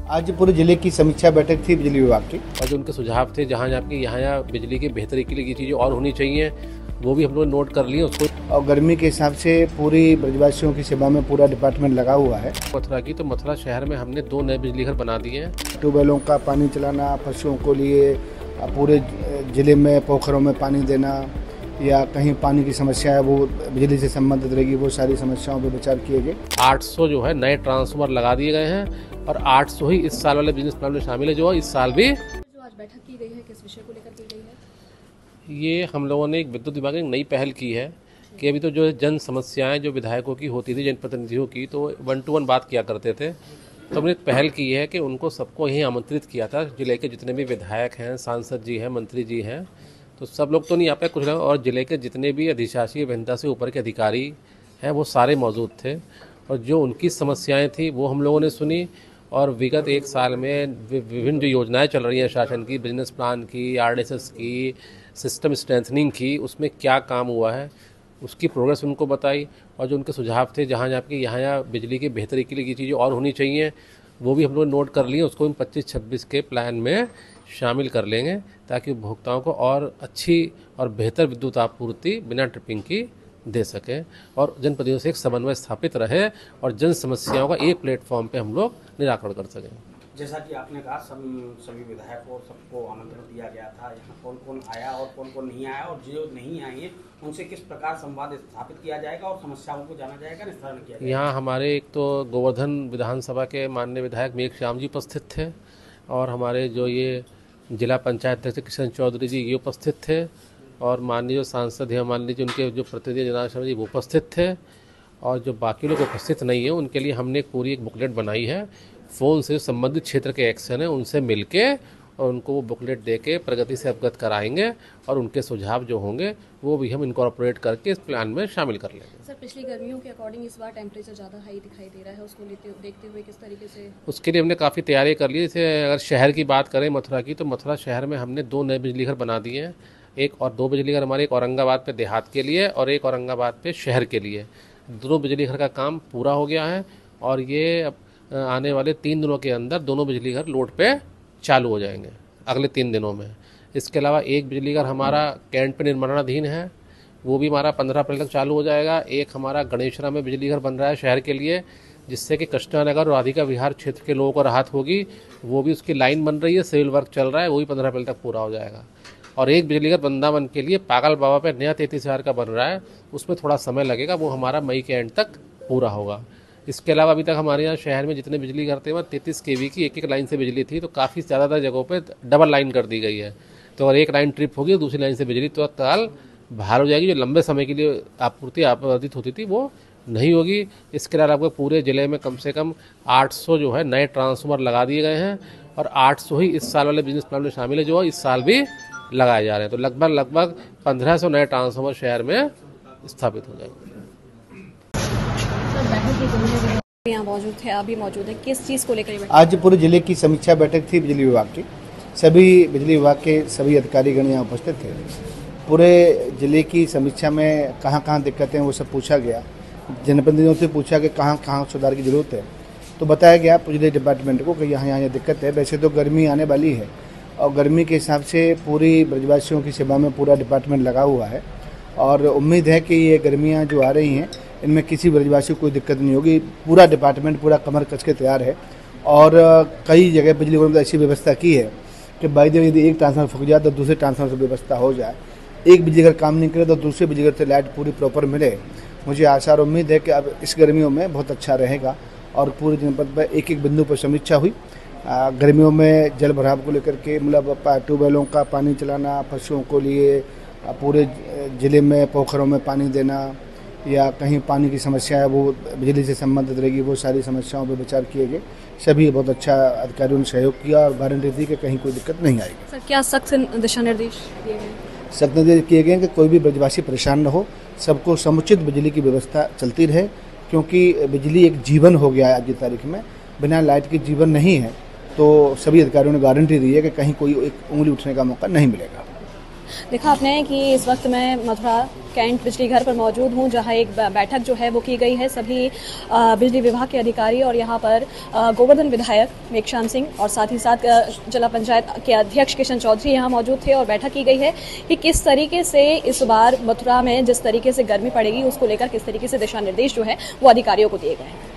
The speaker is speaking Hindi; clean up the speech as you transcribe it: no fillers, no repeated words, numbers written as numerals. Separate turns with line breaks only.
आज पूरे जिले की समीक्षा बैठक थी बिजली विभाग की
और जो उनके सुझाव थे जहाँ यहाँ बिजली की बेहतरी के लिए ये चीज़ें और होनी चाहिए वो भी हम लोग नोट कर लिए उसको।
और गर्मी के हिसाब से पूरी ब्रजवासियों की सेवा में पूरा डिपार्टमेंट लगा हुआ है।
मथुरा की तो मथुरा शहर में हमने 2 नए बिजली घर बना दिए हैं।
ट्यूबवेलों का पानी चलाना, पशुओं को लिए पूरे जिले में पोखरों में पानी देना या कहीं पानी की समस्या है वो बिजली से संबंधित रहेगी, वो सारी समस्याओं पर विचार किए गए।
800 जो है नए ट्रांसफार्मर लगा दिए गए हैं और 800 ही इस साल वाले बिजनेस प्लान में शामिल है जो इस साल भी।
जो आज बैठक की गई है किस विषय को लेकर की गई है?
ये हम लोगों ने एक विद्युत विभाग ने एक नई पहल की है कि अभी तो जो जन समस्याएं जो विधायकों की होती थी, जनप्रतिनिधियों की, तो 1 to 1 बात किया करते थे। तो हमने एक पहल की है कि उनको सबको यहीं आमंत्रित किया था, जिले के जितने भी विधायक हैं, सांसद जी हैं, मंत्री जी हैं, तो सब लोग तो नहीं आ पाए, कुछ लोग, और जिले के जितने भी अधिशासी अभियंता से ऊपर के अधिकारी हैं वो सारे मौजूद थे। और जो उनकी समस्याएं थी वो हम लोगों ने सुनी और विगत 1 साल में विभिन्न जो योजनाएं चल रही हैं शासन की, बिजनेस प्लान की, RDSS की, सिस्टम स्ट्रेंथनिंग की, उसमें क्या काम हुआ है उसकी प्रोग्रेस उनको बताई। और जो उनके सुझाव थे जहाँ यहाँ बिजली की बेहतरी के लिए ये चीज़ें और होनी चाहिए वो भी हम लोग नोट कर लिए, उसको हम 25-26 के प्लान में शामिल कर लेंगे ताकि उपभोक्ताओं को और अच्छी और बेहतर विद्युत आपूर्ति बिना ट्रिपिंग की दे सकें और जनप्रतिनिधियों से एक समन्वय स्थापित रहे और जन समस्याओं का एक प्लेटफॉर्म पे हम लोग निराकरण कर सकें।
जैसा कि आपने कहा सभी विधायकों सबको आमंत्रण दिया गया था, यहाँ कौन कौन आया और कौन कौन नहीं आया और जो नहीं आए हैं उनसे किस प्रकार संवाद स्थापित किया जाएगा और समस्याओं को जाना जाएगा, निस्तारण किया जाएगा?
यहाँ हमारे एक तो गोवर्धन विधानसभा के माननीय विधायक मेघश्याम जी उपस्थित थे और हमारे जो ये जिला पंचायत अध्यक्ष किशन चौधरी जी ये उपस्थित थे और माननीय जो सांसद हैं, मान लीजिए उनके जो प्रतिनिधि जनार्दन शर्मा जी वो उपस्थित थे और जो बाकी लोग उपस्थित नहीं है उनके लिए हमने एक पूरी एक बुकलेट बनाई है। फ़ोन से संबंधित क्षेत्र के एक्शन है उनसे मिलके और उनको वो बुकलेट दे के प्रगति से अवगत कराएंगे और उनके सुझाव जो होंगे वो भी हम इनकॉर्पोरेट करके इस प्लान में शामिल कर लेंगे।
सर, पिछली गर्मियों के अकॉर्डिंग इस बार टेम्परेचर ज़्यादा हाई दिखाई दे रहा है, उसको देखते हुए किस तरीके से?
उसके लिए हमने काफ़ी तैयारी कर ली। जैसे अगर शहर की बात करें मथुरा की तो मथुरा शहर में हमने 2 नए बिजली घर बना दिए हैं। एक और 2 बिजली घर हमारे, एक औरंगाबाद पे देहात के लिए और एक औरंगाबाद पे शहर के लिए। दोनों बिजली घर का काम पूरा हो गया है और ये आने वाले 3 दिनों के अंदर दोनों बिजली घर लोड पे चालू हो जाएंगे, अगले 3 दिनों में। इसके अलावा एक बिजली घर हमारा कैंट पे निर्माणाधीन है, वो भी हमारा 15 अप्रैल तक चालू हो जाएगा। एक हमारा गणेशरा में बिजली घर बन रहा है शहर के लिए, जिससे कि कृष्णा नगर और राधिका विहार क्षेत्र के लोगों को राहत होगी। वो भी उसकी लाइन बन रही है, सिविल वर्क चल रहा है, वो भी 15 अप्रैल तक पूरा हो जाएगा। और एक बिजली घर वृंदावन के लिए पागल बाबा पे नया 33,000 का बन रहा है, उसमें थोड़ा समय लगेगा, वो हमारा मई के एंड तक पूरा होगा। इसके अलावा अभी तक हमारे यहाँ शहर में जितने बिजली घर थे वहाँ 33 kV की एक लाइन से बिजली थी, तो काफ़ी ज़्यादातर जगहों पे डबल लाइन कर दी गई है। तो अगर एक लाइन ट्रिप होगी दूसरी लाइन से बिजली तो तत्काल बाहर हो जाएगी, जो लंबे समय के लिए आपूर्ति आपादित होती थी वो नहीं होगी। इसके अलावा आपको पूरे ज़िले में कम से कम 800 जो है नए ट्रांसफार्मर लगा दिए गए हैं और 800 ही इस साल वाले बिजनेस प्लान में शामिल है जो इस साल भी लगाए जा रहे हैं। तो लगभग 1500 नए ट्रांसफार्मर शहर में स्थापित हो जाएंगे।
यहाँ मौजूद है, अभी मौजूद है, किस चीज़ को लेकर?
आज पूरे जिले की समीक्षा बैठक थी बिजली विभाग की। सभी बिजली विभाग के सभी अधिकारीगण यहाँ उपस्थित थे। पूरे जिले की समीक्षा में कहाँ कहाँ दिक्कतें हैं वो सब पूछा गया। जनप्रतिनिधियों से पूछा कि कहाँ कहाँ सुधार की जरूरत है, तो बताया गया पूरे डिपार्टमेंट को कि यहाँ ये दिक्कत है। वैसे तो गर्मी आने वाली है और गर्मी के हिसाब से पूरी ब्रजवासियों की सेवा में पूरा डिपार्टमेंट लगा हुआ है और उम्मीद है कि ये गर्मियाँ जो आ रही हैं इनमें किसी ब्रजवासी को कोई दिक्कत नहीं होगी। पूरा डिपार्टमेंट पूरा कमर कस के तैयार है और कई जगह बिजली बोर्ड ने ऐसी व्यवस्था की है कि बाई द वे यदि एक ट्रांसफार्मर फूक जाए तो दूसरे ट्रांसफार्मर से व्यवस्था हो जाए। एक बिजली घर काम नहीं करे तो दूसरे बिजली घर से लाइट पूरी प्रॉपर मिले। मुझे आशा और उम्मीद है कि अब इस गर्मियों में बहुत अच्छा रहेगा और पूरे जनपद पर एक बिंदु पर समीक्षा हुई। गर्मियों में जल भराव को लेकर के मतलब ट्यूबवेलों का पानी चलाना, पशुओं को लिए पूरे ज़िले में पोखरों में पानी देना या कहीं पानी की समस्या है वो बिजली से संबंधित रहेगी, वो सारी समस्याओं पर विचार किए गए। सभी बहुत अच्छा अधिकारियों ने सहयोग किया और गारंटी दी कि कहीं कोई दिक्कत नहीं आएगी।
सर, क्या सख्त दिशा निर्देश दिए गए?
सख्त निर्देश किए गए कि कोई भी ब्रजवासी परेशान न हो, सबको समुचित बिजली की व्यवस्था चलती रहे, क्योंकि बिजली एक जीवन हो गया है आज की तारीख में। बिना लाइट के जीवन नहीं है, तो सभी अधिकारियों ने गारंटी दी है कि कहीं कोई एक उंगली उठने का मौका नहीं मिलेगा।
देखा आपने कि इस वक्त मैं मथुरा कैंट बिजली घर पर मौजूद हूं, जहां एक बैठक जो है वो की गई है सभी बिजली विभाग के अधिकारी और यहां पर गोवर्धन विधायक मेघश्याम सिंह और साथ ही साथ जिला पंचायत के अध्यक्ष किशन चौधरी यहां मौजूद थे और बैठक की गई है कि किस तरीके से इस बार मथुरा में जिस तरीके से गर्मी पड़ेगी उसको लेकर किस तरीके से दिशा निर्देश जो है वो अधिकारियों को दिए गए हैं।